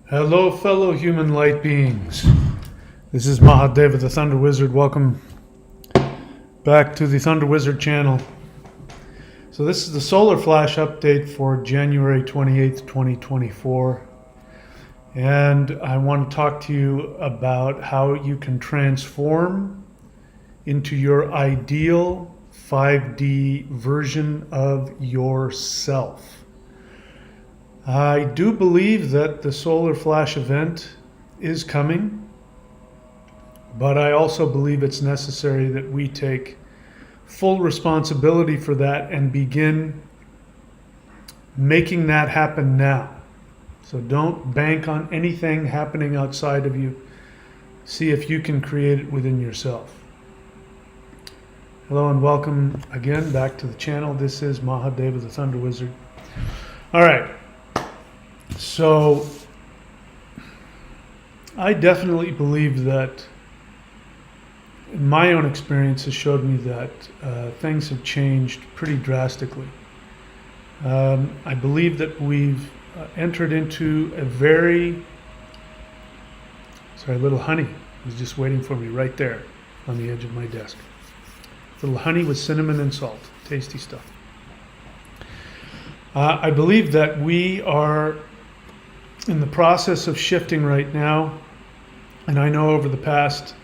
Hello, fellow human light beings. This is Mahadeva, the Thunder Wizard. Welcome back to the Thunder Wizard channel. So this is the solar flash update for January 28th, 2024. And I want to talk to you about how you can transform into your ideal 5D version of yourself. I do believe that the solar flash event is coming, but I also believe it's necessary that we take full responsibility for that and begin making that happen now. So don't bank on anything happening outside of you. See if you can create it within yourself. Hello and welcome again back to the channel. This is Mahadeva, the Thunder Wizard. All right. So I definitely believe that my own experience has showed me that things have changed pretty drastically. I believe that we've entered into a little honey was just waiting for me right there on the edge of my desk. Little honey with cinnamon and salt, tasty stuff. I believe that we are in the process of shifting right now, and I know over the past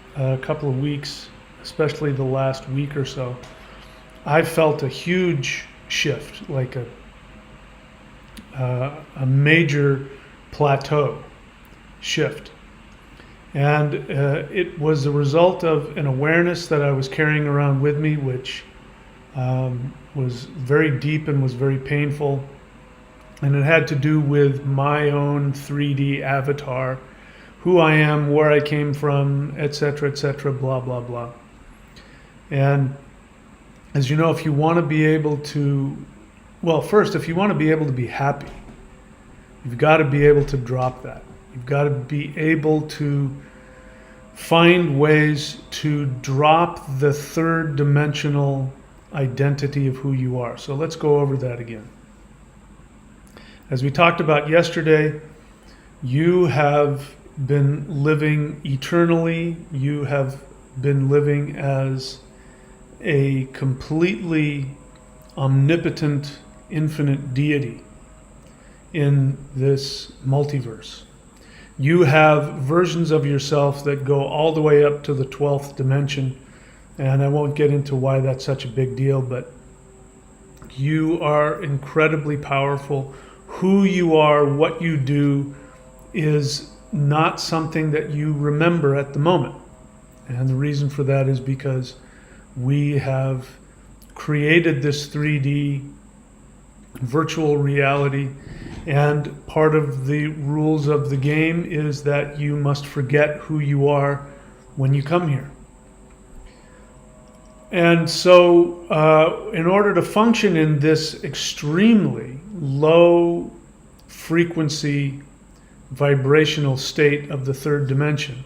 couple of weeks, especially the last week or so, I've felt a huge shift, like a major plateau shift. And it was a result of an awareness that I was carrying around with me, which was very deep and was very painful. And it had to do with my own 3D avatar, who I am, where I came from, etc., blah, blah, blah. And as you know, if you want to be able to, if you want to be able to be happy, you've got to be able to drop that. You've got to be able to find ways to drop the third dimensional identity of who you are. So let's go over that again. As we talked about yesterday, you have been living eternally. You have been living as a completely omnipotent, infinite deity in this multiverse. You have versions of yourself that go all the way up to the 12th dimension, and I won't get into why that's such a big deal, but you are incredibly powerful. Who you are, what you do, is not something that you remember at the moment. And the reason for that is because we have created this 3D virtual reality, and part of the rules of the game is that you must forget who you are when you come here. And so in order to function in this extremely low frequency vibrational state of the third dimension,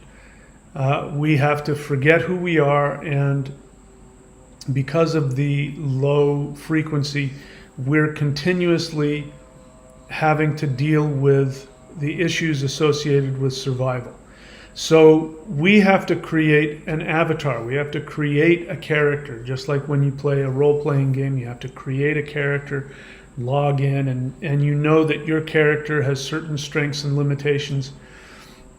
we have to forget who we are, and because of the low frequency, we're continuously having to deal with the issues associated with survival. So we have to create an avatar. We have to create a character. Just like when you play a role-playing game, you have to create a character, log in, and you know that your character has certain strengths and limitations.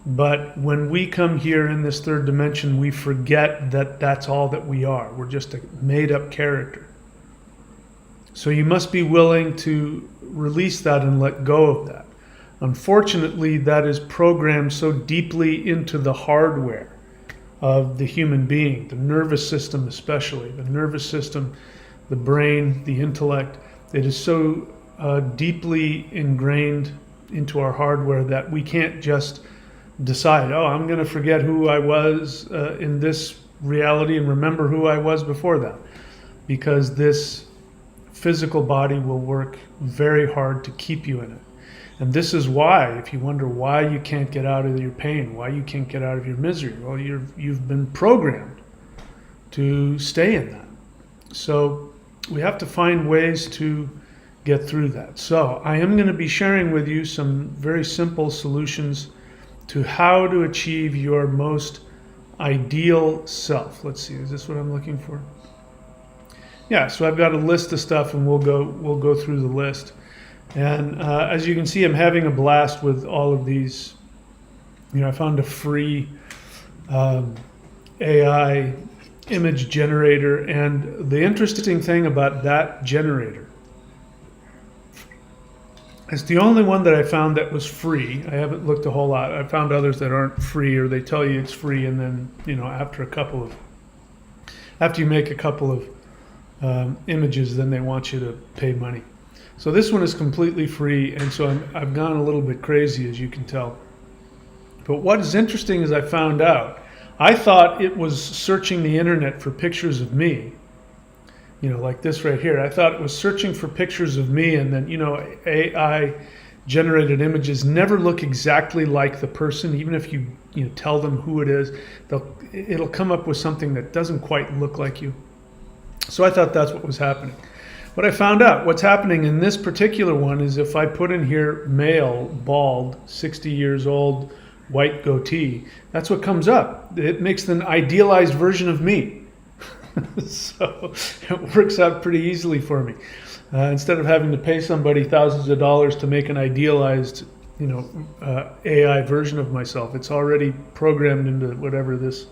But when we come here in this third dimension, we forget that that's all that we are. We're just a made-up character. So you must be willing to release that and let go of that. Unfortunately, that is programmed so deeply into the hardware of the human being, the nervous system especially, the nervous system, the brain, the intellect. It is so deeply ingrained into our hardware that we can't just decide, oh, I'm going to forget who I was in this reality and remember who I was before that. Because this physical body will work very hard to keep you in it. And this is why, if you wonder why you can't get out of your pain, why you can't get out of your misery, well, you've been programmed to stay in that. So we have to find ways to get through that. So I am going to be sharing with you some very simple solutions to how to achieve your most ideal self. Let's see, is this what I'm looking for? Yeah, so I've got a list of stuff, and we'll go through the list. And as you can see, I'm having a blast with all of these. You know, I found a free AI image generator, and the interesting thing about that generator, it's the only one that I found that was free. I haven't looked a whole lot. I found others that aren't free, or they tell you it's free, and then, you know, after you make a couple of images, then they want you to pay money. So this one is completely free, and so I've gone a little bit crazy, as you can tell. But what is interesting is I found out, I thought it was searching the internet for pictures of me, you know, like this right here. I thought it was searching for pictures of me, and then, you know, AI generated images never look exactly like the person. Even if you tell them who it is, it'll come up with something that doesn't quite look like you. So I thought that's what was happening. But I found out what's happening in this particular one is if I put in here male, bald, 60 years old, white goatee, that's what comes up. It makes an idealized version of me. So it works out pretty easily for me. Instead of having to pay somebody thousands of dollars to make an idealized, AI version of myself, it's already programmed into whatever this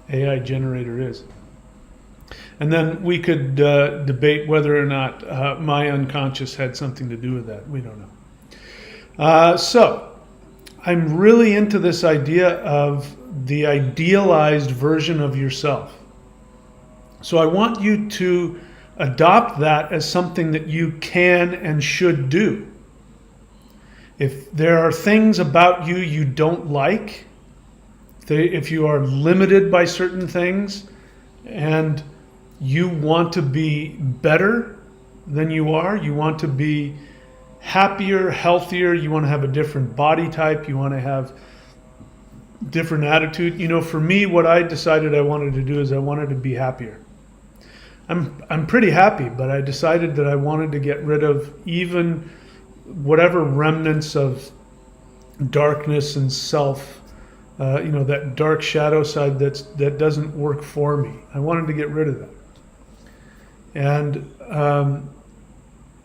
AI generator is. And then we could debate whether or not my unconscious had something to do with that. We don't know. So I'm really into this idea of the idealized version of yourself. So I want you to adopt that as something that you can and should do. If there are things about you you don't like, if you are limited by certain things and you want to be better than you are, you want to be happier, healthier, you want to have a different body type, you want to have different attitude. You know, for me, what I decided I wanted to do is I wanted to be happier. I'm pretty happy, but I decided that I wanted to get rid of even whatever remnants of darkness and self, that dark shadow side that doesn't work for me. I wanted to get rid of that. And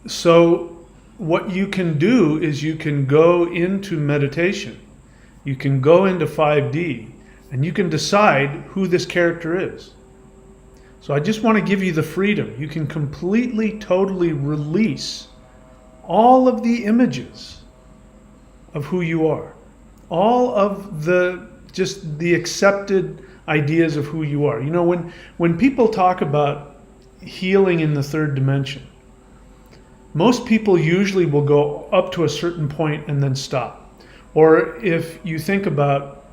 so what you can do is you can go into meditation. You can go into 5D, and you can decide who this character is. So I just want to give you the freedom. You can completely, totally release all of the images of who you are. All of the accepted ideas of who you are. You know, when people talk about healing in the third dimension, most people usually will go up to a certain point and then stop. Or if you think about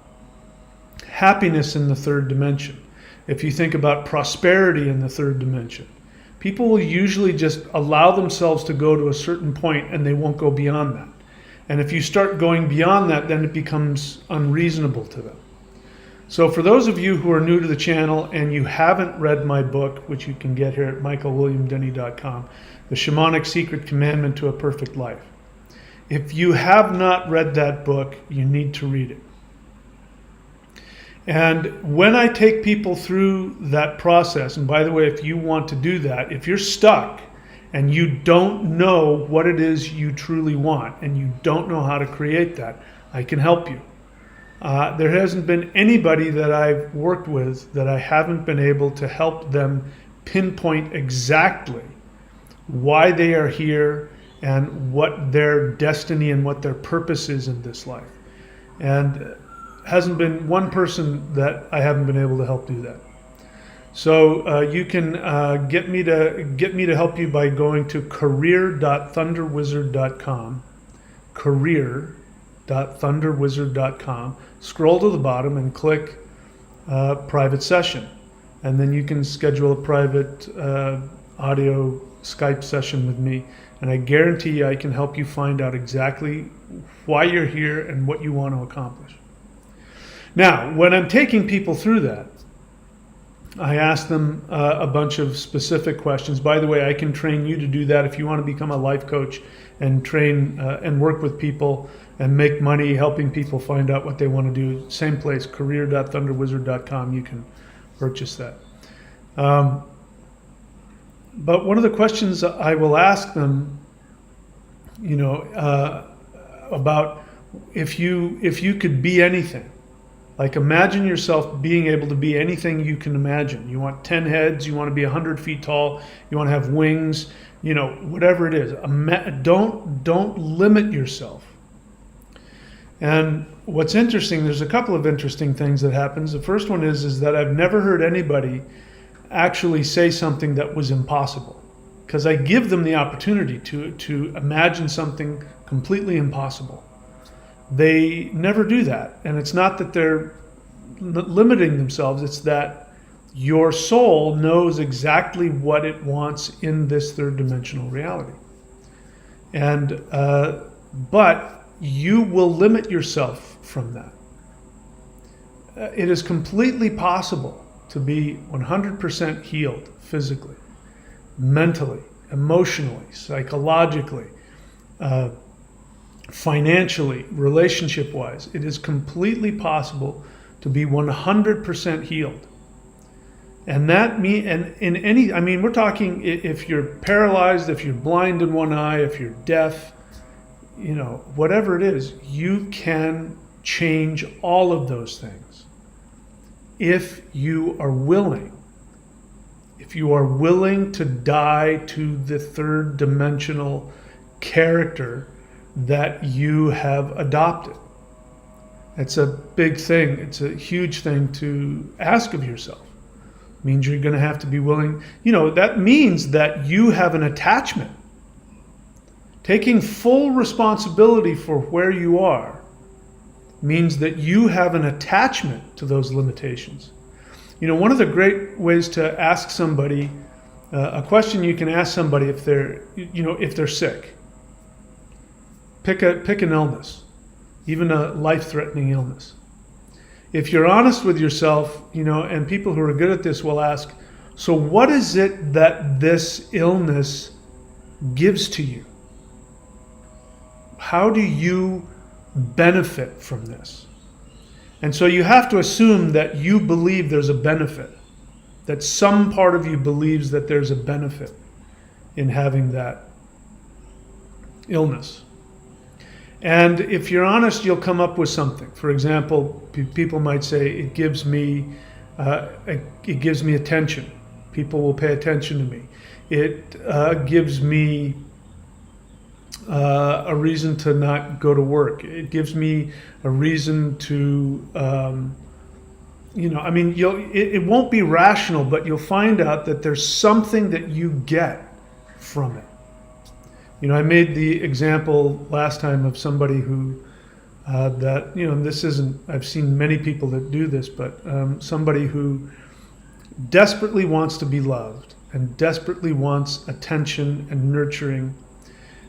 happiness in the third dimension, if you think about prosperity in the third dimension, people will usually just allow themselves to go to a certain point and they won't go beyond that. And if you start going beyond that, then it becomes unreasonable to them. So for those of you who are new to the channel and you haven't read my book, which you can get here at michaelwilliamdenny.com, The Shamanic Secret Commandment to a Perfect Life. If you have not read that book, you need to read it. And when I take people through that process, and by the way, if you want to do that, if you're stuck and you don't know what it is you truly want and you don't know how to create that, I can help you. There hasn't been anybody that I've worked with that I haven't been able to help them pinpoint exactly why they are here and what their destiny and what their purpose is in this life. And hasn't been one person that I haven't been able to help do that. So you can get me to help you by going to career.thunderwizard.com, career.thunderwizard.com. Scroll to the bottom and click private session, and then you can schedule a private audio Skype session with me, and I guarantee you I can help you find out exactly why you're here and what you want to accomplish. Now, when I'm taking people through that, I ask them a bunch of specific questions. By the way, I can train you to do that if you want to become a life coach and train and work with people and make money helping people find out what they want to do. Same place, career.thunderwizard.com. You can purchase that. But one of the questions I will ask them, about if you could be anything. Like, imagine yourself being able to be anything you can imagine. You want 10 heads, you want to be 100 feet tall, you want to have wings, whatever it is. Don't limit yourself. And what's interesting, there's a couple of interesting things that happens. The first one is that I've never heard anybody actually say something that was impossible, because I give them the opportunity to imagine something completely impossible. They never do that. And it's not that they're limiting themselves, it's that your soul knows exactly what it wants in this third dimensional reality. And but you will limit yourself from that. It is completely possible to be 100% healed physically, mentally, emotionally, psychologically, financially, relationship-wise. It is completely possible to be 100% healed. And we're talking if you're paralyzed, if you're blind in one eye, if you're deaf, whatever it is, you can change all of those things. If you are willing. If you are willing to die to the third dimensional character that you have adopted. It's a big thing. It's a huge thing to ask of yourself. It means you're going to have to be willing. That means that you have an attachment. Taking full responsibility for where you are means that you have an attachment to those limitations. One of the great ways to ask somebody, a question you can ask somebody if they're sick. Pick an illness, even a life-threatening illness. If you're honest with yourself, and people who are good at this will ask, so what is it that this illness gives to you? How do you benefit from this? And so you have to assume that you believe there's a benefit, that some part of you believes that there's a benefit in having that illness. And if you're honest, you'll come up with something. For example, people might say, it gives me attention. People will pay attention to me. It gives me a reason to not go to work. It gives me a reason to, it won't be rational, but you'll find out that there's something that you get from it. I made the example last time of somebody who, this isn't, I've seen many people that do this, but somebody who desperately wants to be loved and desperately wants attention and nurturing,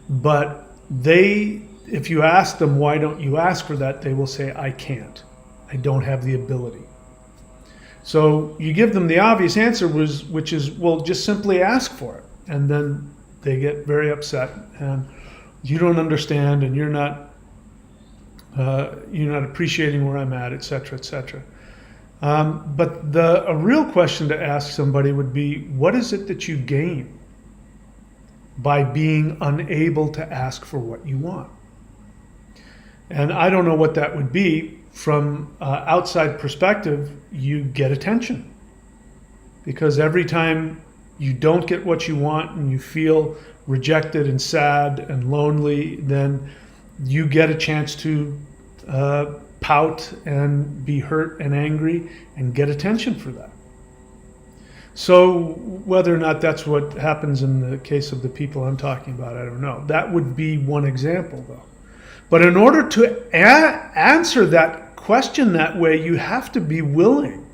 but if you ask them, why don't you ask for that? They will say, I can't. I don't have the ability. So you give them the obvious answer, which is, well, just simply ask for it. And then they get very upset, and you don't understand, and you're not appreciating where I'm at, etc., etc. But a real question to ask somebody would be, what is it that you gain by being unable to ask for what you want? And I don't know what that would be. From outside perspective, you get attention, because every time you don't get what you want and you feel rejected and sad and lonely, then you get a chance to pout and be hurt and angry and get attention for that. So whether or not that's what happens in the case of the people I'm talking about, I don't know. That would be one example, though. But in order to answer that question that way, you have to be willing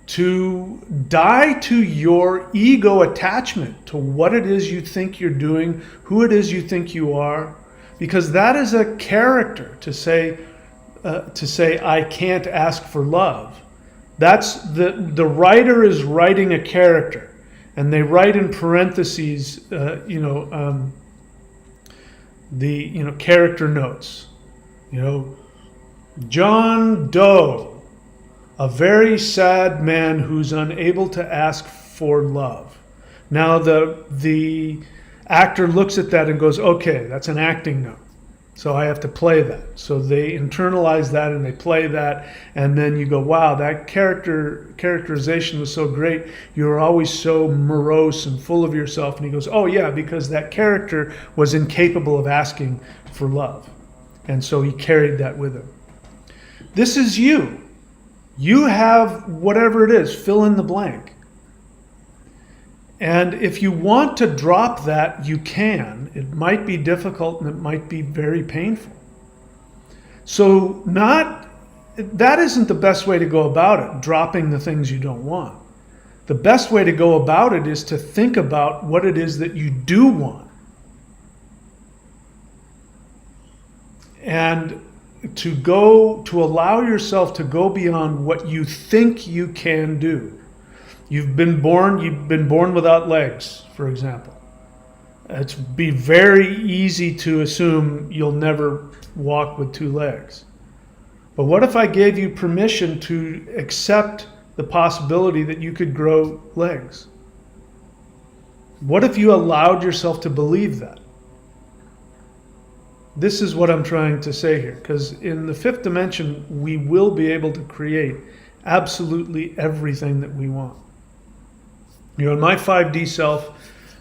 to die to your ego attachment to what it is you think you're doing, who it is you think you are, because that is a character to say I can't ask for love. That's the writer is writing a character, and they write in parentheses, the character notes. John Doe, a very sad man who's unable to ask for love. Now the actor looks at that and goes, okay, that's an acting note. So I have to play that. So they internalize that and they play that, and then you go, wow, that characterization was so great. You were always so morose and full of yourself. And he goes, oh yeah, because that character was incapable of asking for love. And so he carried that with him. This is you. You have whatever it is, fill in the blank. And if you want to drop that, you can. It might be difficult and it might be very painful. So that isn't the best way to go about it, dropping the things you don't want. The best way to go about it is to think about what it is that you do want. And to allow yourself to go beyond what you think you can do. You've been born without legs, for example. It'd be very easy to assume you'll never walk with 2 legs. But what if I gave you permission to accept the possibility that you could grow legs? What if you allowed yourself to believe that? This is what I'm trying to say here, because in the 5th dimension, we will be able to create absolutely everything that we want. In my 5D self,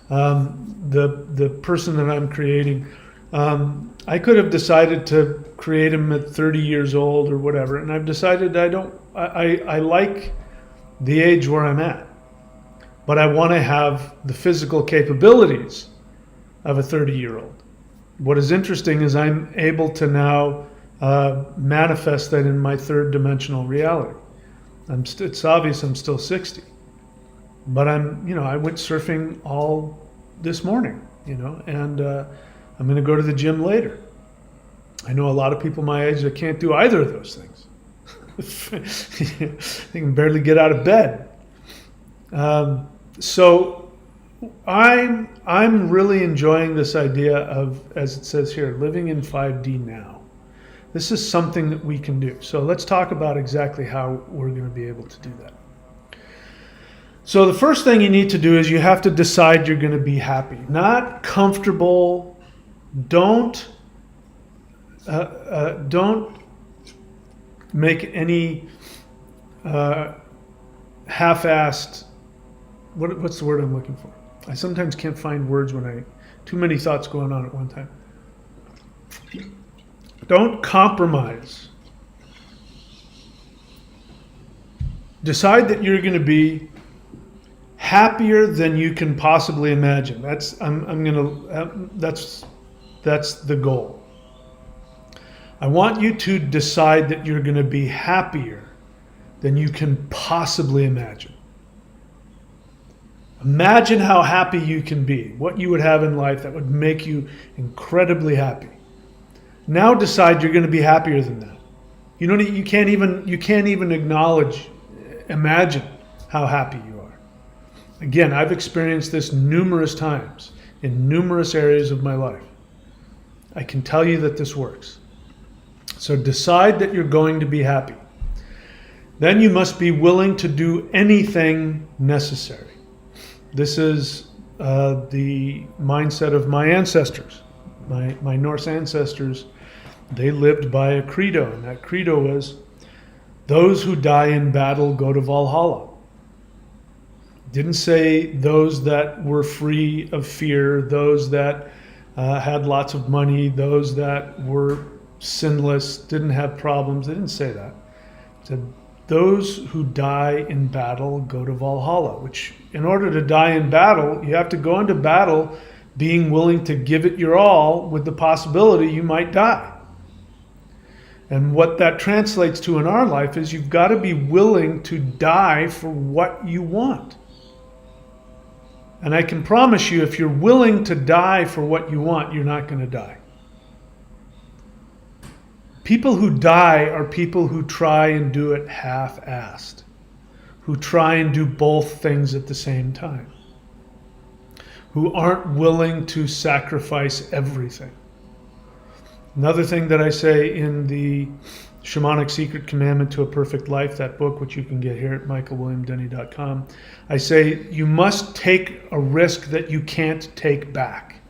the person that I'm creating, I could have decided to create him at 30 years old or whatever, and I've decided I like the age where I'm at, but I want to have the physical capabilities of a 30-year-old. What is interesting is I'm able to now manifest that in my 3rd dimensional reality. It's obvious I'm still 60. But I went surfing all this morning, and I'm going to go to the gym later. I know a lot of people my age that can't do either of those things. They can barely get out of bed. So I'm really enjoying this idea of, as it says here, living in 5D now. This is something that we can do. So let's talk about exactly how we're going to be able to do that. So the first thing you need to do is you have to decide you're going to be happy, not comfortable. Don't make any half-assed. What's the word I'm looking for? I sometimes can't find words when too many thoughts going on at one time. Don't compromise. Decide that you're going to be happier than you can possibly imagine. That's the goal. I want you to decide that you're going to be happier than you can possibly imagine. Imagine how happy you can be, what you would have in life that would make you incredibly happy. Now decide you're going to be happier than that. You can't even imagine how happy you are. Again, I've experienced this numerous times in numerous areas of my life. I can tell you that this works. So decide that you're going to be happy. Then you must be willing to do anything necessary. This is the mindset of my ancestors, my Norse ancestors. They lived by a credo, and that credo was, those who die in battle go to Valhalla. Didn't say those that were free of fear, those that had lots of money, those that were sinless, didn't have problems. They didn't say that. It said those who die in battle go to Valhalla, which in order to die in battle, you have to go into battle being willing to give it your all with the possibility you might die. And what that translates to in our life is you've got to be willing to die for what you want. And I can promise you, if you're willing to die for what you want, you're not going to die. People who die are people who try and do it half-assed. who try and do both things at the same time, who aren't willing to sacrifice everything. Another thing that I say in the Shamanic Secret Commandment to a Perfect Life, that book, which you can get here at michaelwilliamdenny.com, I say you must take a risk that you can't take back.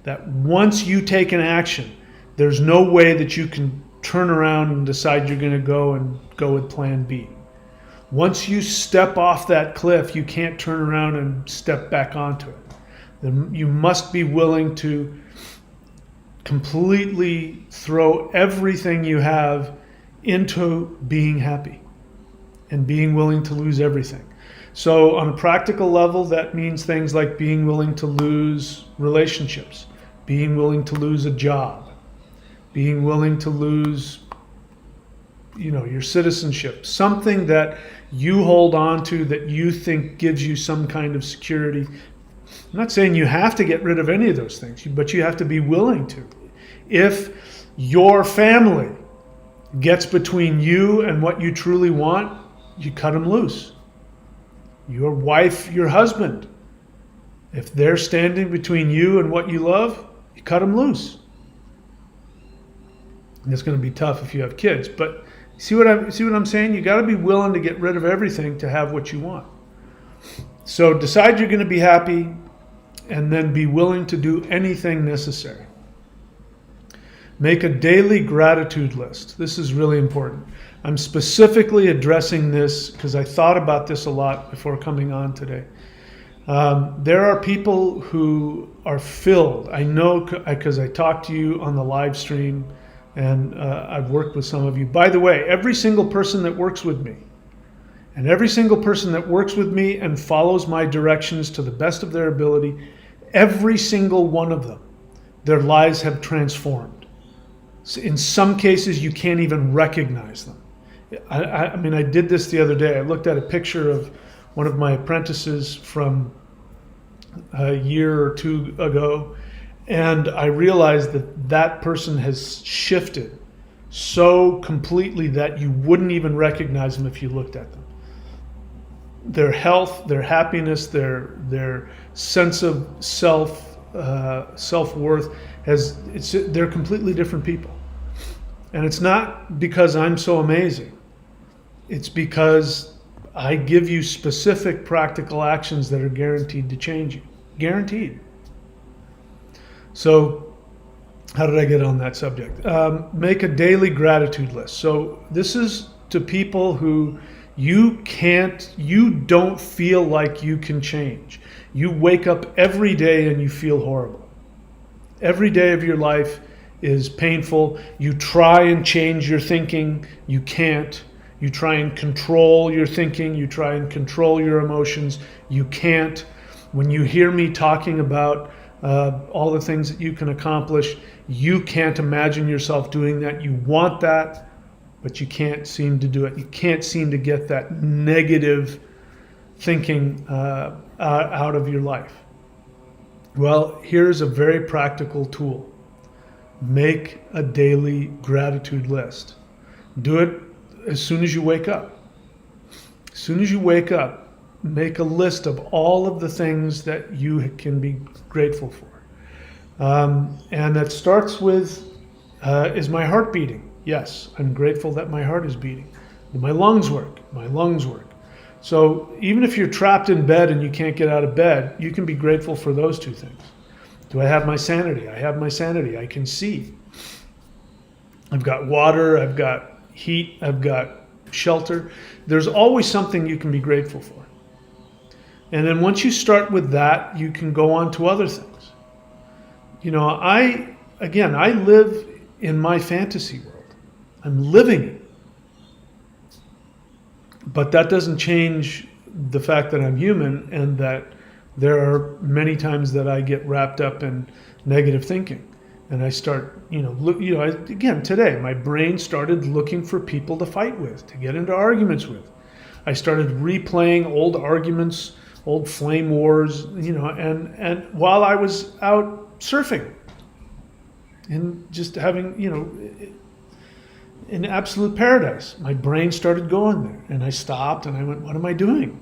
That once you take an action, there's no way that you can turn around and decide you're going to go with plan B. Once you step off that cliff, you can't turn around and step back onto it. Then you must be willing to completely throw everything you have into being happy and being willing to lose everything. So on a practical level, that means things like being willing to lose relationships, being willing to lose a job, being willing to lose, your citizenship, something that you hold on to that you think gives you some kind of security. I'm not saying you have to get rid of any of those things, but you have to be willing to. If your family gets between you and what you truly want, you cut them loose. Your wife, your husband, if they're standing between you and what you love, you cut them loose. And it's going to be tough if you have kids, but see what I'm saying? You got to be willing to get rid of everything to have what you want. So decide you're going to be happy, and then be willing to do anything necessary. Make a daily gratitude list. This is really important. I'm specifically addressing this because I thought about this a lot before coming on today. There are people who are filled. I know because I talked to you on the live stream, and I've worked with some of you. By the way, every single person that works with me, and every single person that works with me and follows my directions to the best of their ability, every single one of them, their lives have transformed. So in some cases, you can't even recognize them. I mean, I did this the other day. I looked at a picture of one of my apprentices from a year or two ago, and I realized that that person has shifted so completely that you wouldn't even recognize them if you looked at them. Their health, their happiness, their sense of self-worth they're completely different people. And it's not because I'm so amazing. It's because I give you specific practical actions that are guaranteed to change you. Guaranteed. So how did I get on that subject? Make a daily gratitude list. So this is to people who you don't feel like you can change. You wake up every day and you feel horrible. Every day of your life is painful. You try and change your thinking. You can't. You try and control your thinking. You try and control your emotions. You can't. When you hear me talking about all the things that you can accomplish, you can't imagine yourself doing that. You want that, but you can't seem to do it. You can't seem to get that negative thinking out of your life. Well, here's a very practical tool. Make a daily gratitude list. Do it as soon as you wake up. As soon as you wake up, make a list of all of the things that you can be grateful for. And that starts with, is my heart beating? Yes, I'm grateful that my heart is beating. Do my lungs work? My lungs work. So even if you're trapped in bed and you can't get out of bed, you can be grateful for those two things. Do I have my sanity? I have my sanity. I can see. I've got water. I've got heat. I've got shelter. There's always something you can be grateful for. And then once you start with that, you can go on to other things. I live in my fantasy world. I'm living it. But that doesn't change the fact that I'm human and that there are many times that I get wrapped up in negative thinking. And I start, today my brain started looking for people to fight with, to get into arguments with. I started replaying old arguments, old flame wars, and while I was out surfing and just having, in absolute paradise. My brain started going there, and I stopped and I went, what am I doing?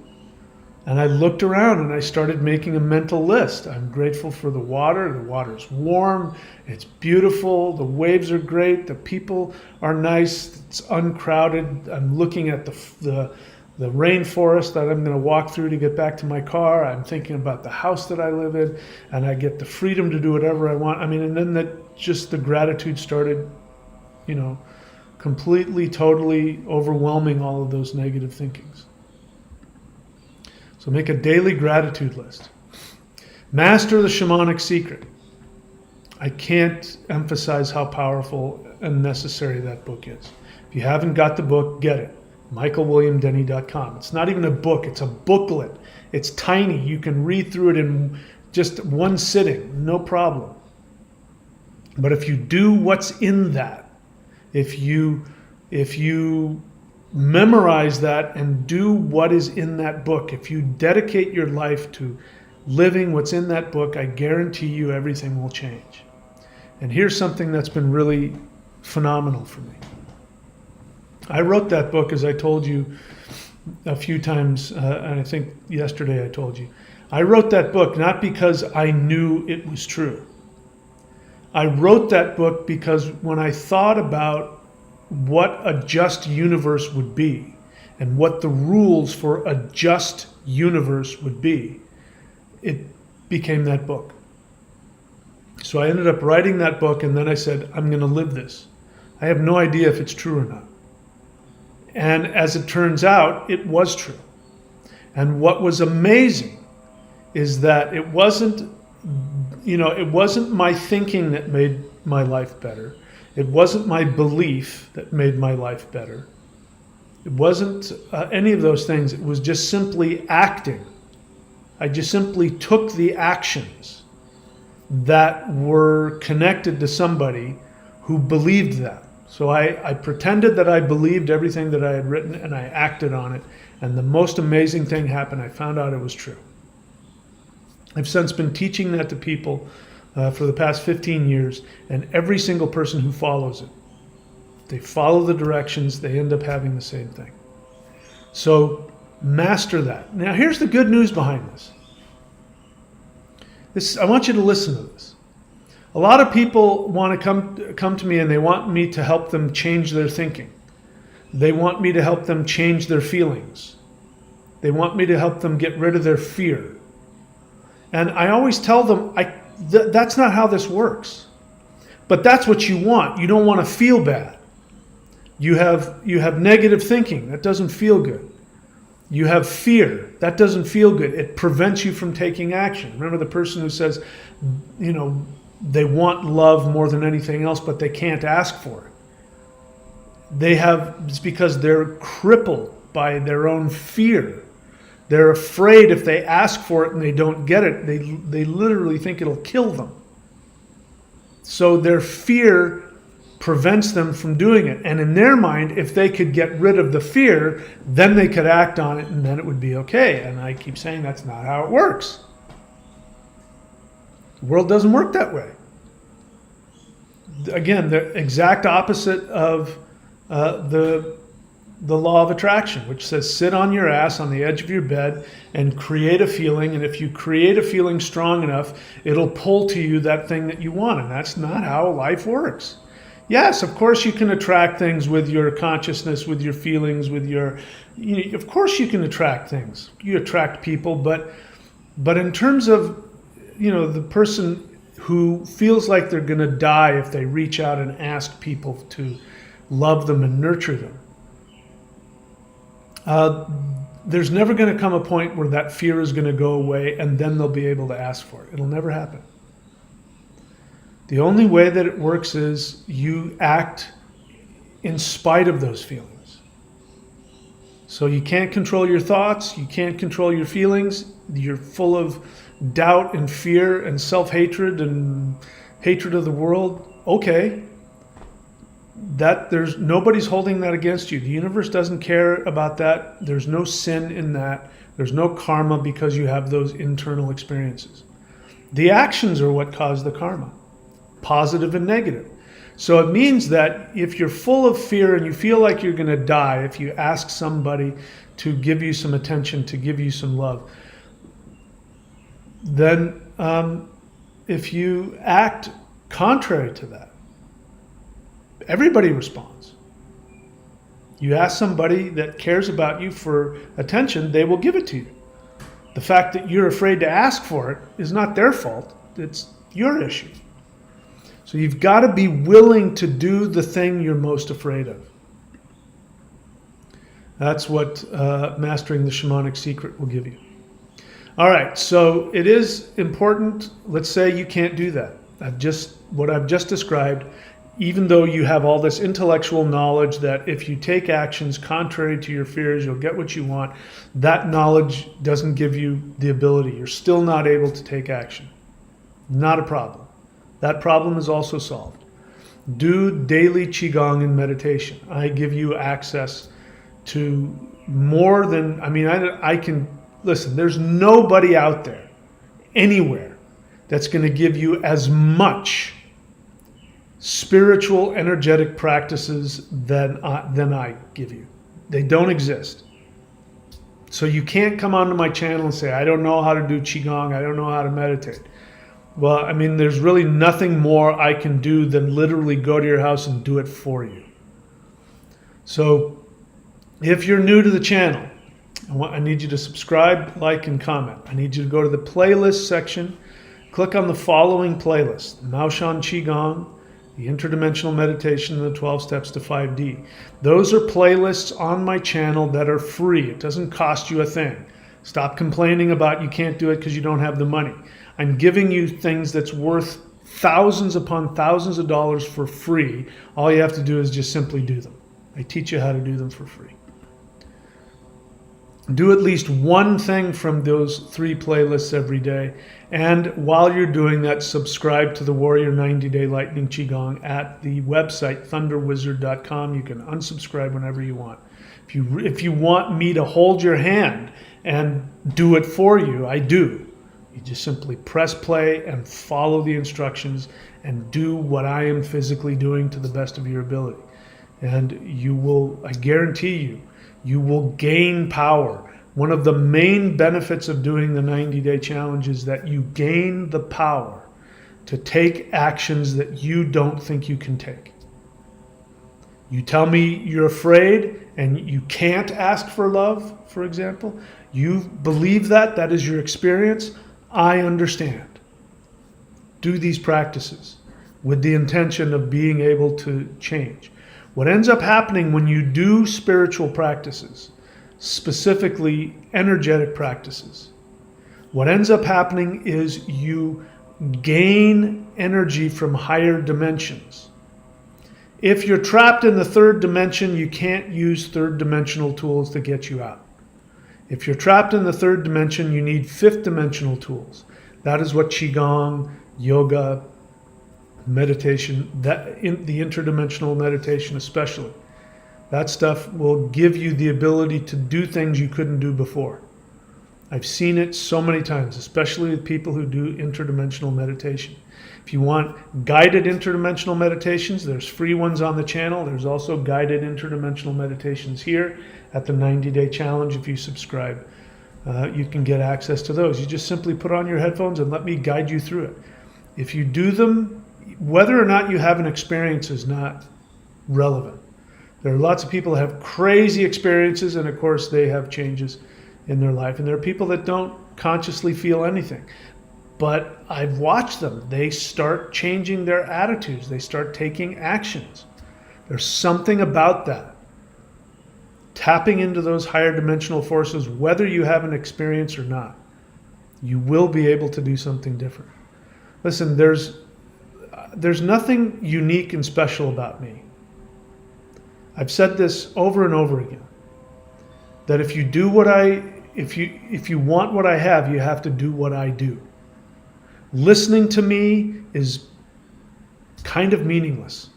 And I looked around and I started making a mental list. I'm grateful for the water. The water's warm. It's beautiful. The waves are great. The people are nice. It's uncrowded. I'm looking at the rainforest that I'm going to walk through to get back to my car. I'm thinking about the house that I live in, and I get the freedom to do whatever I want. I mean, and then the gratitude started, completely, totally overwhelming all of those negative thinkings. So make a daily gratitude list. Master the shamanic secret. I can't emphasize how powerful and necessary that book is. If you haven't got the book, get it. michaelwilliamdenny.com. It's not even a book, it's a booklet. It's tiny. You can read through it in just one sitting, no problem. But if you do what's in that, if you memorize that and do what is in that book, if you dedicate your life to living what's in that book, I guarantee you everything will change. And here's something that's been really phenomenal for me. I wrote that book, as I told you a few times, and I think yesterday I told you. I wrote that book not because I knew it was true. I wrote that book because when I thought about what a just universe would be and what the rules for a just universe would be, it became that book. So I ended up writing that book, and then I said, I'm going to live this. I have no idea if it's true or not. And as it turns out, it was true. And what was amazing is that it wasn't my thinking that made my life better. It wasn't my belief that made my life better. It wasn't any of those things. It was just simply acting. I just simply took the actions that were connected to somebody who believed that. So I pretended that I believed everything that I had written, and I acted on it. And the most amazing thing happened. I found out it was true. I've since been teaching that to people for the past 15 years, and every single person who follows it, they follow the directions, they end up having the same thing. So master that. Now here's the good news behind this. I want you to listen to this. A lot of people want to come to me and they want me to help them change their thinking. They want me to help them change their feelings. They want me to help them get rid of their fear. And I always tell them, that's not how this works. But that's what you want. You don't want to feel bad. You have negative thinking. That doesn't feel good. You have fear. That doesn't feel good. It prevents you from taking action. Remember the person who says, they want love more than anything else, but they can't ask for it. It's because they're crippled by their own fear. They're afraid if they ask for it and they don't get it, they literally think it'll kill them. So their fear prevents them from doing it. And in their mind, if they could get rid of the fear, then they could act on it and then it would be okay. And I keep saying that's not how it works. The world doesn't work that way. Again, the exact opposite of the law of attraction, which says sit on your ass on the edge of your bed and create a feeling. And if you create a feeling strong enough, it'll pull to you that thing that you want. And that's not how life works. Yes, of course you can attract things with your consciousness, with your feelings, of course you can attract things. You attract people, but in terms of, the person who feels like they're going to die if they reach out and ask people to love them and nurture them, there's never going to come a point where that fear is going to go away and then they'll be able to ask for it. It'll never happen. The only way that it works is you act in spite of those feelings. So you can't control your thoughts, you can't control your feelings, you're full of doubt and fear and self-hatred and hatred of the world. Okay. Nobody's holding that against you. The universe doesn't care about that. There's no sin in that. There's no karma because you have those internal experiences. The actions are what cause the karma, positive and negative. So it means that if you're full of fear and you feel like you're going to die, if you ask somebody to give you some attention, to give you some love, then if you act contrary to that, everybody responds. You ask somebody that cares about you for attention, they will give it to you. The fact that you're afraid to ask for it is not their fault. It's your issue. So you've got to be willing to do the thing you're most afraid of. That's what mastering the shamanic secret will give you. All right, so it is important. Let's say you can't do that. What I've just described, even though you have all this intellectual knowledge that if you take actions contrary to your fears, you'll get what you want, that knowledge doesn't give you the ability. You're still not able to take action. Not a problem. That problem is also solved. Do daily Qigong and meditation. I give you access to more than, I can, listen, there's nobody out there, anywhere, that's going to give you as much spiritual, energetic practices than I give you. They don't exist. So you can't come onto my channel and say, I don't know how to do Qigong, I don't know how to meditate. Well, there's really nothing more I can do than literally go to your house and do it for you. So if you're new to the channel, I need you to subscribe, like, and comment. I need you to go to the playlist section, click on the following playlist: Maoshan Qigong, the Interdimensional Meditation, and the 12 Steps to 5D. Those are playlists on my channel that are free. It doesn't cost you a thing. Stop complaining about you can't do it because you don't have the money. I'm giving you things that's worth thousands upon thousands of dollars for free. All you have to do is just simply do them. I teach you how to do them for free. Do at least one thing from those 3 playlists every day. And while you're doing that, subscribe to the Warrior 90-Day Lightning Qigong at the website thunderwizard.com. You can unsubscribe whenever you want. If you want me to hold your hand and do it for you, I do. You just simply press play and follow the instructions and do what I am physically doing to the best of your ability. And you will, I guarantee you, you will gain power. One of the main benefits of doing the 90-day challenge is that you gain the power to take actions that you don't think you can take. You tell me you're afraid and you can't ask for love, for example. You believe that is your experience. I understand. Do these practices with the intention of being able to change. What ends up happening when you do spiritual practices, specifically energetic practices, what ends up happening is you gain energy from higher dimensions. If you're trapped in the 3rd dimension, you can't use 3rd dimensional tools to get you out. If you're trapped in the 3rd dimension, you need 5th dimensional tools. That is what Qigong, yoga, meditation, the interdimensional meditation especially. That stuff will give you the ability to do things you couldn't do before. I've seen it so many times, especially with people who do interdimensional meditation. If you want guided interdimensional meditations, there's free ones on the channel. There's also guided interdimensional meditations here at the 90-day challenge. If you subscribe, you can get access to those. You just simply put on your headphones and let me guide you through it. If you do them, whether or not you have an experience is not relevant. There are lots of people that have crazy experiences, and of course they have changes in their life. And there are people that don't consciously feel anything. But I've watched them. They start changing their attitudes. They start taking actions. There's something about that. Tapping into those higher dimensional forces, whether you have an experience or not, you will be able to do something different. Listen, there's nothing unique and special about me. I've said this over and over again, that if you want what I have, you have to do what I do. Listening to me is kind of meaningless,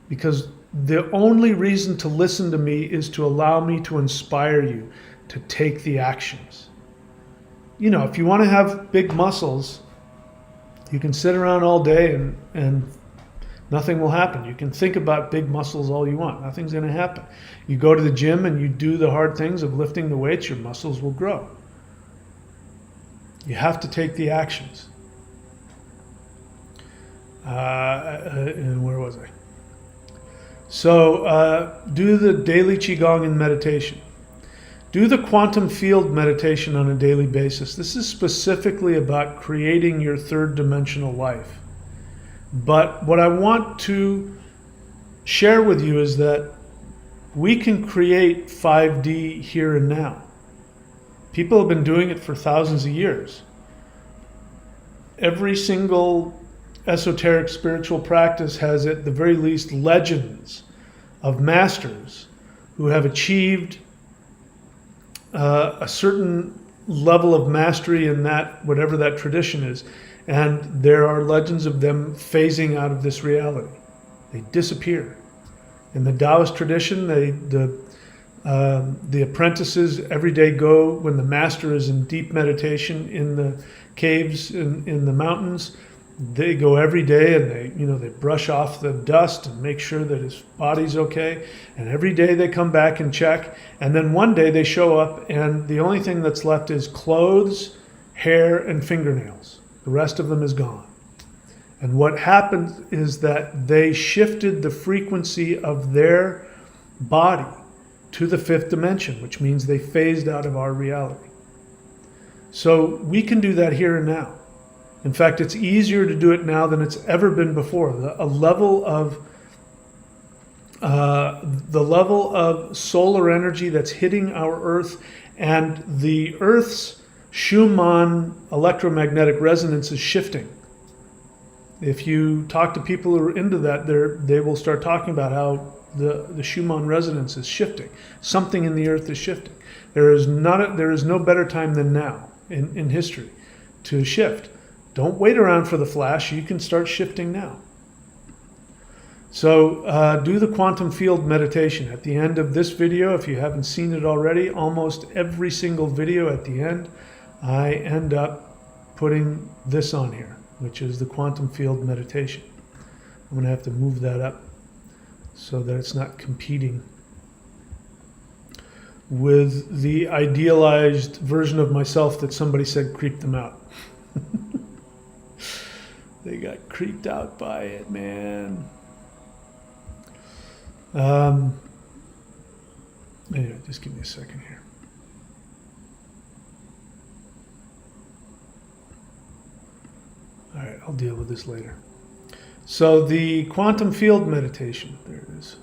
because the only reason to listen to me is to allow me to inspire you to take the actions. You know, if you want to have big muscles, you can sit around all day and Nothing will happen. You can think about big muscles all you want. Nothing's going to happen. You go to the gym and you do the hard things of lifting the weights, your muscles will grow. You have to take the actions. And where was I? So do the daily Qigong and meditation. Do the quantum field meditation on a daily basis. This is specifically about creating your third dimensional life. But what I want to share with you is that we can create 5D here and now. People have been doing it for thousands of years. Every single esoteric spiritual practice has at the very least legends of masters who have achieved a certain level of mastery in that, whatever that tradition is. And there are legends of them phasing out of this reality. They disappear. In the Taoist tradition, the apprentices every day go when the master is in deep meditation in the caves in the mountains. They go every day and they brush off the dust and make sure that his body's okay. And every day they come back and check. And then one day they show up and the only thing that's left is clothes, hair, and fingernails. The rest of them is gone. And what happened is that they shifted the frequency of their body to the fifth dimension, which means they phased out of our reality. So we can do that here and now. In fact, it's easier to do it now than it's ever been before. The level of solar energy that's hitting our Earth and the Earth's Schumann electromagnetic resonance is shifting. If you talk to people who are into that, they will start talking about how the Schumann resonance is shifting. Something in the Earth is shifting. There is no better time than now in history to shift. Don't wait around for the flash. You can start shifting now. So do the quantum field meditation. At the end of this video, if you haven't seen it already, almost every single video at the end, I end up putting this on here, which is the quantum field meditation. I'm going to have to move that up so that it's not competing with the idealized version of myself that somebody said creeped them out. They got creeped out by it, man. Anyway, just give me a second here. All right, I'll deal with this later. So the quantum field meditation, there it is.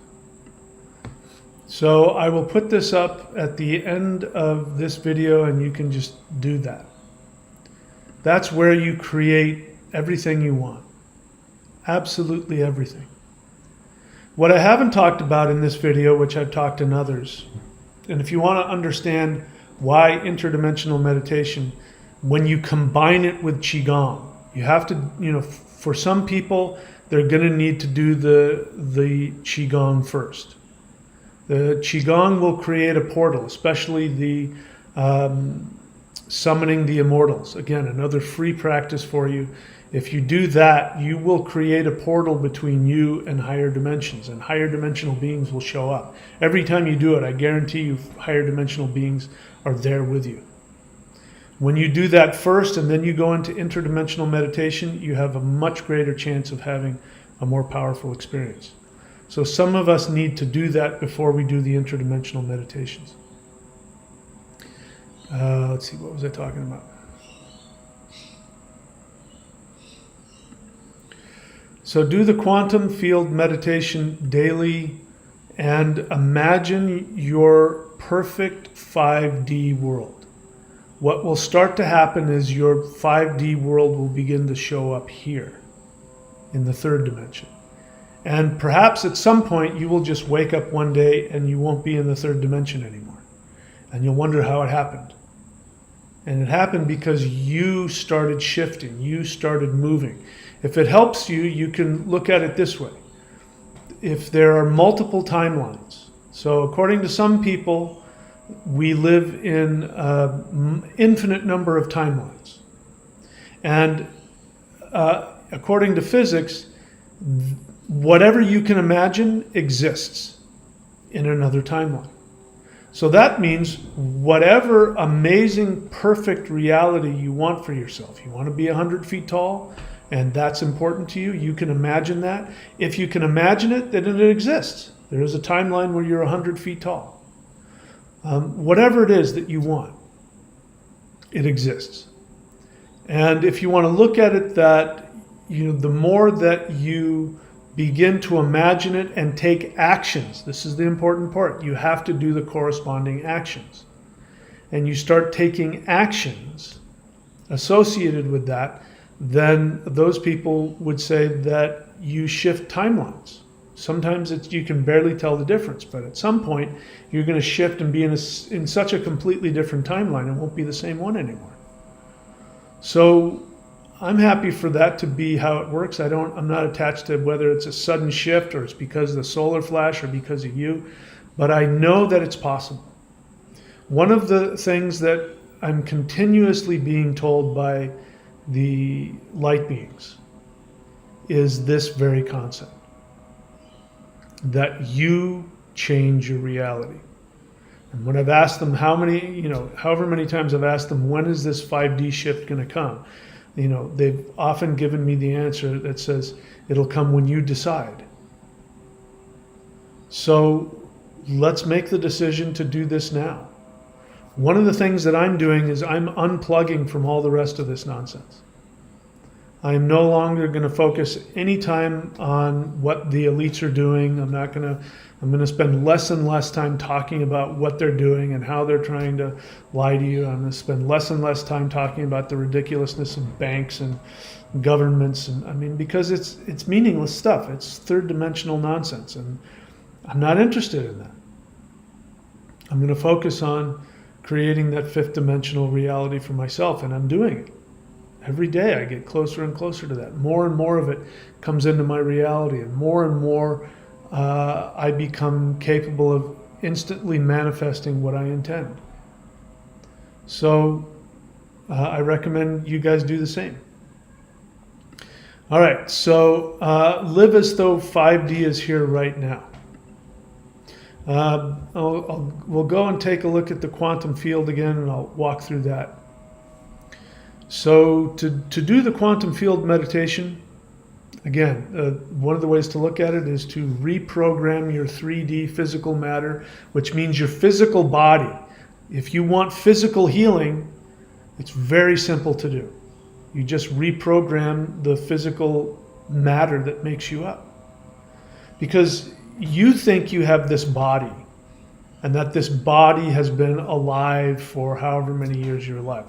So I will put this up at the end of this video and you can just do that. That's where you create everything you want. Absolutely everything. What I haven't talked about in this video, which I've talked in others, and if you want to understand why interdimensional meditation, when you combine it with Qigong, you have to, for some people, they're going to need to do the Qigong first. The Qigong will create a portal, especially the summoning the immortals. Again, another free practice for you. If you do that, you will create a portal between you and higher dimensions, and higher dimensional beings will show up. Every time you do it, I guarantee you higher dimensional beings are there with you. When you do that first and then you go into interdimensional meditation, you have a much greater chance of having a more powerful experience. So some of us need to do that before we do the interdimensional meditations. Let's see, what was I talking about? So do the quantum field meditation daily and imagine your perfect 5D world. What will start to happen is your 5D world will begin to show up here in the third dimension. And perhaps at some point you will just wake up one day and you won't be in the third dimension anymore. And you'll wonder how it happened. And it happened because you started shifting, you started moving. If it helps you, you can look at it this way. If there are multiple timelines, so according to some people, we live in an infinite number of timelines. And according to physics, whatever you can imagine exists in another timeline. So that means whatever amazing, perfect reality you want for yourself, you want to be 100 feet tall, and that's important to you, you can imagine that. If you can imagine it, then it exists. There is a timeline where you're 100 feet tall. Whatever it is that you want, it exists. And if you want to look at it that, the more that you begin to imagine it and take actions, this is the important part, you have to do the corresponding actions. And you start taking actions associated with that, then those people would say that you shift timelines. Sometimes you can barely tell the difference, but at some point you're going to shift and be in such a completely different timeline, it won't be the same one anymore. So I'm happy for that to be how it works. I'm not attached to whether it's a sudden shift or it's because of the solar flash or because of you, but I know that it's possible. One of the things that I'm continuously being told by the light beings is this very concept, that you change your reality. And when I've asked them however many times I've asked them, when is this 5D shift going to come? They've often given me the answer that says, it'll come when you decide. So let's make the decision to do this now. One of the things that I'm doing is I'm unplugging from all the rest of this nonsense. I'm no longer going to focus any time on what the elites are doing. I'm going to spend less and less time talking about what they're doing and how they're trying to lie to you. I'm going to spend less and less time talking about the ridiculousness of banks and governments, because it's meaningless stuff. It's third dimensional nonsense, and I'm not interested in that. I'm going to focus on creating that fifth dimensional reality for myself, and I'm doing it. Every day I get closer and closer to that. More and more of it comes into my reality, and more I become capable of instantly manifesting what I intend. So I recommend you guys do the same. All right, so live as though 5D is here right now. We'll go and take a look at the quantum field again, and I'll walk through that. So to do the quantum field meditation, again, one of the ways to look at it is to reprogram your 3D physical matter, which means your physical body. If you want physical healing, it's very simple to do. You just reprogram the physical matter that makes you up. Because you think you have this body, and that this body has been alive for however many years you're alive.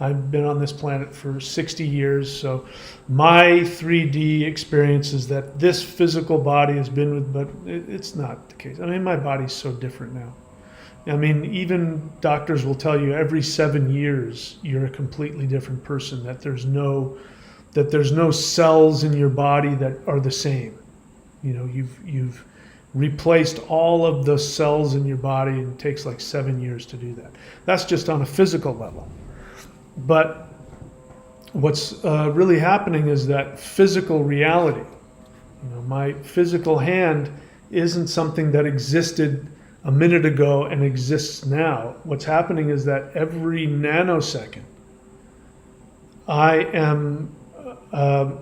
I've been on this planet for 60 years, so my 3D experience is that this physical body has been with, but it's not the case. My body's so different now. Even doctors will tell you every 7 years you're a completely different person, that there's no cells in your body that are the same. You've replaced all of the cells in your body, and it takes like 7 years to do that. That's just on a physical level. But what's really happening is that physical reality, my physical hand isn't something that existed a minute ago and exists now. What's happening is that every nanosecond I am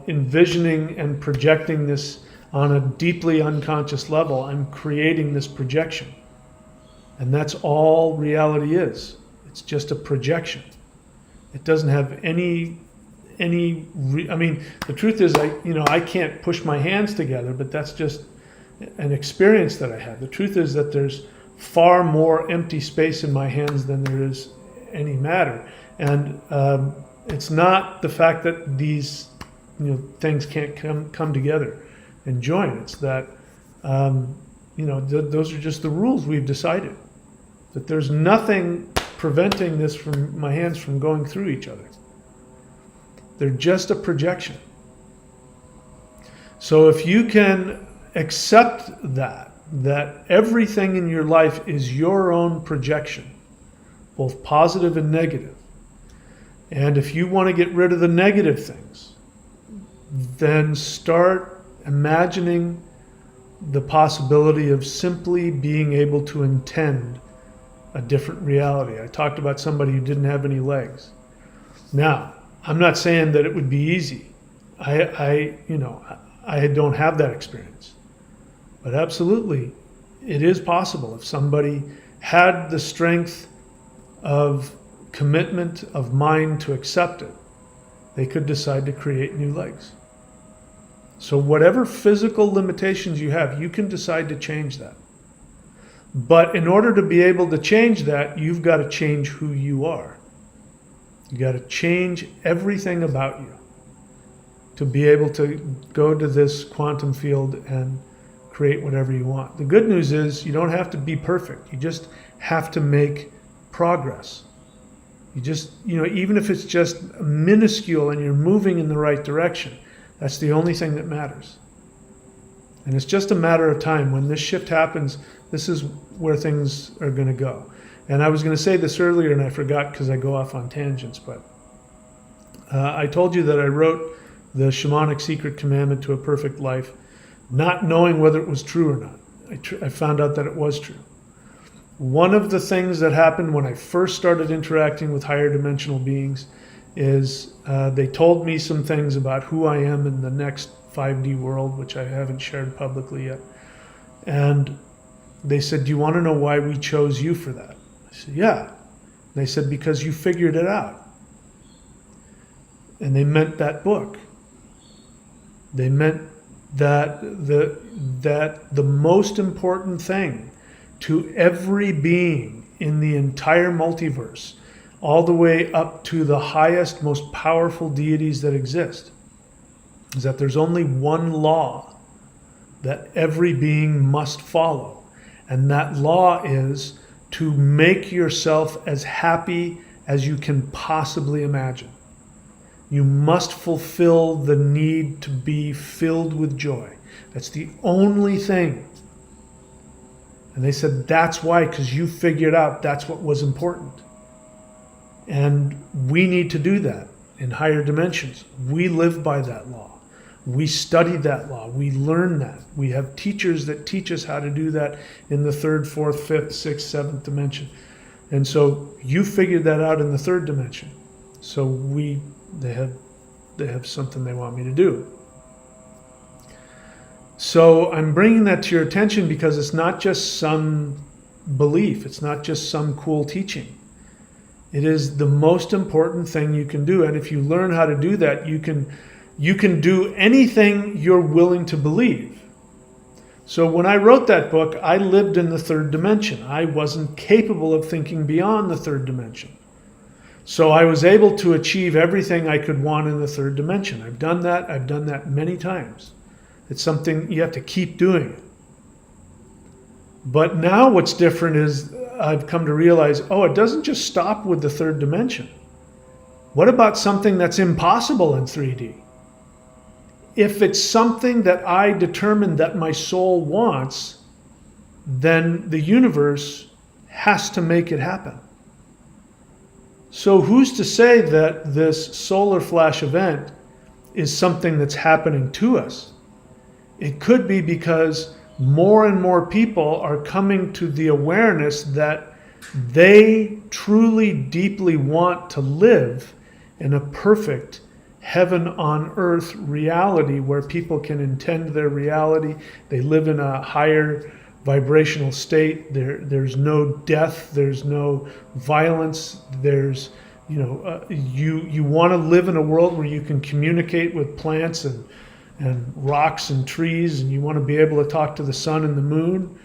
envisioning and projecting this on a deeply unconscious level. I'm creating this projection. And that's all reality is. It's just a projection. It doesn't have the truth is, I can't push my hands together, but that's just an experience that I have. The truth is that there's far more empty space in my hands than there is any matter. And it's not the fact that these things can't come together and join. It's that those are just the rules we've decided, that there's nothing preventing my hands from going through each other. They're just a projection. So if you can accept that everything in your life is your own projection, both positive and negative, and if you want to get rid of the negative things, then start imagining the possibility of simply being able to intend a different reality. I talked about somebody who didn't have any legs. Now, I'm not saying that it would be easy. I don't have that experience. But absolutely, it is possible if somebody had the strength of commitment of mind to accept it, they could decide to create new legs. So whatever physical limitations you have, you can decide to change that. But in order to be able to change that, you've got to change who you are. You got to change everything about you to be able to go to this quantum field and create whatever you want. The good news is you don't have to be perfect. You just have to make progress. You just, even if it's just minuscule and you're moving in the right direction, that's the only thing that matters. And it's just a matter of time. When this shift happens, this is where things are going to go. And I was going to say this earlier and I forgot because I go off on tangents, but I told you that I wrote the Shamanic Secret Commandment to a Perfect Life, not knowing whether it was true or not. I found out that it was true. One of the things that happened when I first started interacting with higher dimensional beings is they told me some things about who I am in the next 5D world, which I haven't shared publicly yet. And they said, "Do you want to know why we chose you for that?" I said, "Yeah." They said, "Because you figured it out." And they meant that book. They meant that the most important thing to every being in the entire multiverse, all the way up to the highest, most powerful deities that exist, is that there's only one law that every being must follow. And that law is to make yourself as happy as you can possibly imagine. You must fulfill the need to be filled with joy. That's the only thing. And they said, that's why, because you figured out that's what was important. And we need to do that in higher dimensions. We live by that law. We study that law. We learn that. We have teachers that teach us how to do that in the third, fourth, fifth, sixth, seventh dimension. And so you figured that out in the third dimension. So they have something they want me to do. So I'm bringing that to your attention because it's not just some belief. It's not just some cool teaching. It is the most important thing you can do. And if you learn how to do that, you can do anything you're willing to believe. So when I wrote that book, I lived in the third dimension. I wasn't capable of thinking beyond the third dimension. So I was able to achieve everything I could want in the third dimension. I've done that many times. It's something you have to keep doing. But now what's different is I've come to realize, it doesn't just stop with the third dimension. What about something that's impossible in 3D? If it's something that I determined that my soul wants, then the universe has to make it happen. So who's to say that this solar flash event is something that's happening to us? It could be because more and more people are coming to the awareness that they truly, deeply want to live in a perfect heaven on earth reality where people can intend their reality. They live in a higher vibrational state. There's no death. There's no violence. There's, you want to live in a world where you can communicate with plants and rocks and trees, and you want to be able to talk to the sun and the moon.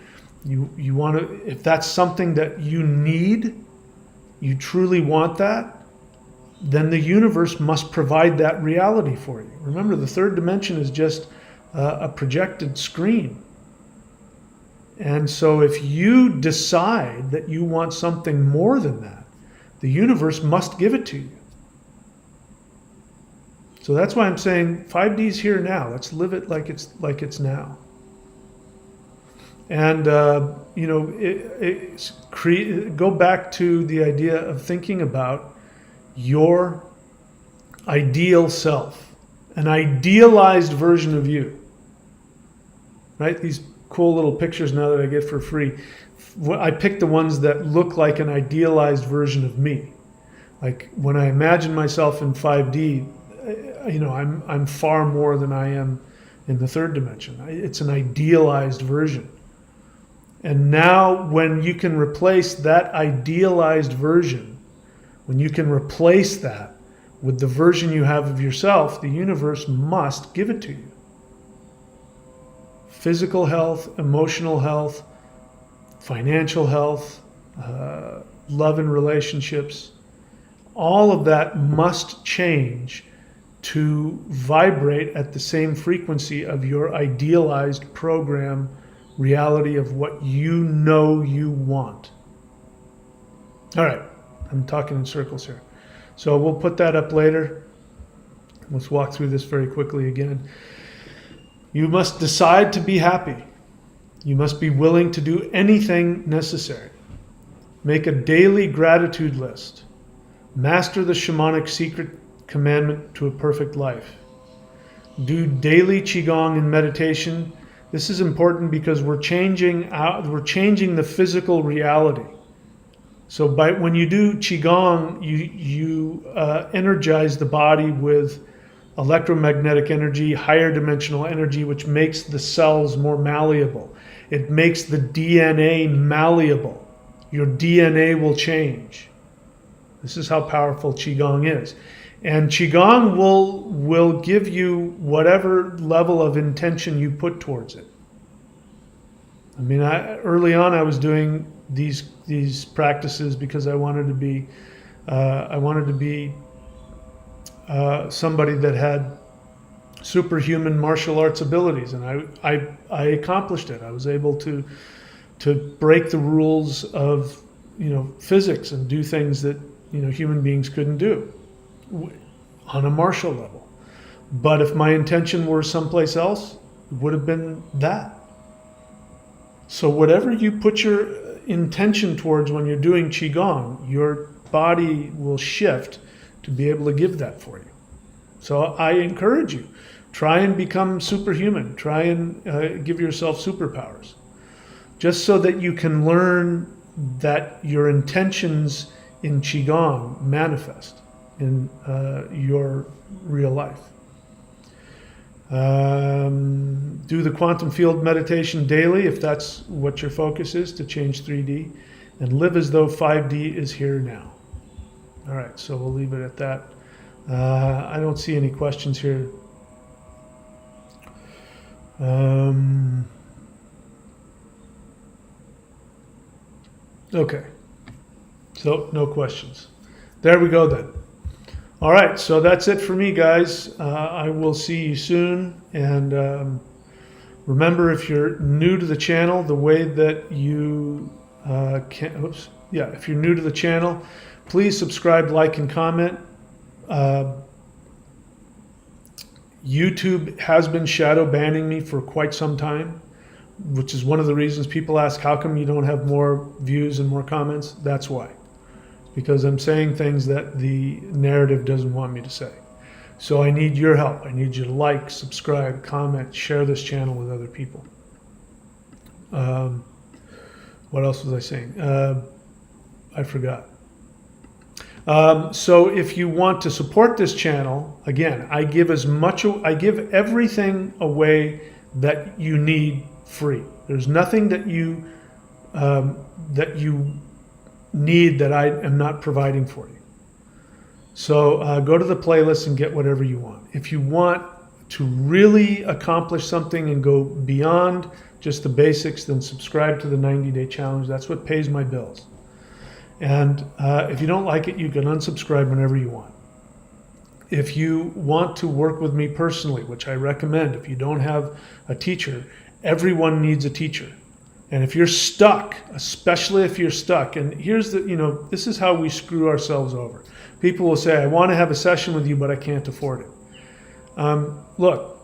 You want to, if that's something that you need, you truly want that, then the universe must provide that reality for you. Remember, the third dimension is just a projected screen. And so if you decide that you want something more than that, the universe must give it to you. So that's why I'm saying 5D's here now. Let's live it like it's now. And go back to the idea of thinking about your ideal self, an idealized version of you. right? These cool little pictures now that I get for free. I pick the ones that look like an idealized version of me. Like when I imagine myself in 5D, I'm far more than I am in the third dimension. It's an idealized version. And now when you can replace that idealized version, when you can replace that with the version you have of yourself, the universe must give it to you. Physical health, emotional health, financial health, love and relationships, all of that must change to vibrate at the same frequency of your idealized program reality of what you know you want. All right, I'm talking in circles here. So we'll put that up later. Let's walk through this very quickly again. You must decide to be happy. You must be willing to do anything necessary. Make a daily gratitude list. Master the shamanic secret commandment to a perfect life. Do daily qigong and meditation. This is important because we're changing the physical reality. So when you do qigong, you energize the body with electromagnetic energy, higher dimensional energy, which makes the cells more malleable. It makes the DNA malleable. Your DNA will change. This is how powerful qigong is. And qigong will give you whatever level of intention you put towards it. I mean, early on I was doing these practices because I wanted to be somebody that had superhuman martial arts abilities, and I accomplished it. I was able to break the rules of physics and do things that human beings couldn't do on a martial level. But if my intention were someplace else, it would have been that. So whatever you put your intention towards when you're doing qigong, your body will shift to be able to give that for you. So I encourage you, try and become superhuman. Try and give yourself superpowers, just so that you can learn that your intentions in qigong manifest in your real life. Do the quantum field meditation daily if that's what your focus is, to change 3D, and live as though 5D is here now. All right, so we'll leave it at that. I don't see any questions here. Okay, so no questions. There we go then. All right, so that's it for me, guys. I will see you soon. And remember, if you're new to the channel, the way that you if you're new to the channel, please subscribe, like, and comment. YouTube has been shadow banning me for quite some time, which is one of the reasons people ask, how come you don't have more views and more comments? That's why. Because I'm saying things that the narrative doesn't want me to say. So I need your help. I need you to like, subscribe, comment, share this channel with other people. What else was I saying? I forgot. So if you want to support this channel, again, I give everything away that you need free. There's nothing that you need that I am not providing for you. So go to the playlist and get whatever you want. If you want to really accomplish something and go beyond just the basics, then subscribe to the 90-day challenge. That's what pays my bills. And if you don't like it, you can unsubscribe whenever you want. If you want to work with me personally, which I recommend, if you don't have a teacher, everyone needs a teacher. And if you're stuck, especially if you're stuck, and here's this is how we screw ourselves over. People will say, I want to have a session with you, but I can't afford it. Look,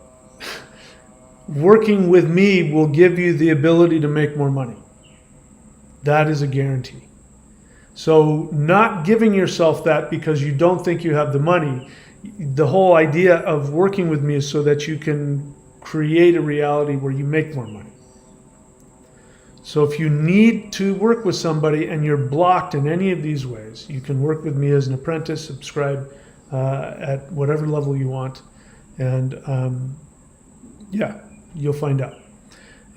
working with me will give you the ability to make more money. That is a guarantee. So not giving yourself that because you don't think you have the money, the whole idea of working with me is so that you can create a reality where you make more money. So if you need to work with somebody and you're blocked in any of these ways, you can work with me as an apprentice, subscribe at whatever level you want, and yeah, you'll find out.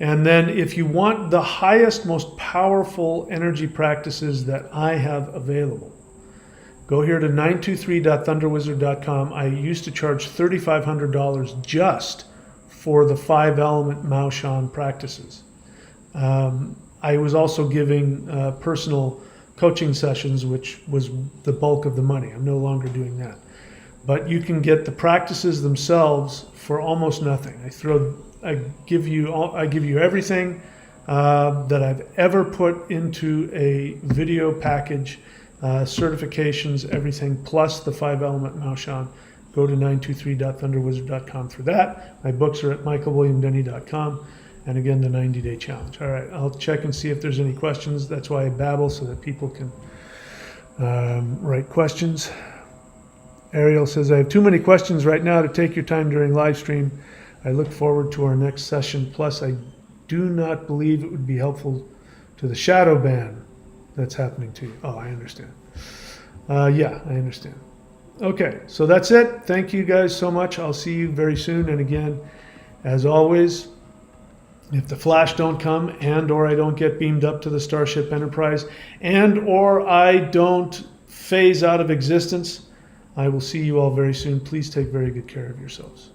And then if you want the highest, most powerful energy practices that I have available, go here to 923.thunderwizard.com. I used to charge $3,500 just for the 5-element Mao Shan practices. I was also giving personal coaching sessions, which was the bulk of the money. I'm no longer doing that. But you can get the practices themselves for almost nothing. I give you everything that I've ever put into a video package, certifications, everything, plus the 5-element Mao Shan. Go to 923.thunderwizard.com for that. My books are at michaelwilliamdenny.com. And again, the 90-day challenge. All right, I'll check and see if there's any questions. That's why I babble, so that people can write questions. Ariel says, I have too many questions right now to take your time during live stream. I look forward to our next session. Plus, I do not believe it would be helpful to the shadow ban that's happening to you. Oh, I understand. Yeah, I understand. Okay, so that's it. Thank you guys so much. I'll see you very soon. And again, as always, if the flash don't come and or I don't get beamed up to the Starship Enterprise and or I don't phase out of existence, I will see you all very soon. Please take very good care of yourselves.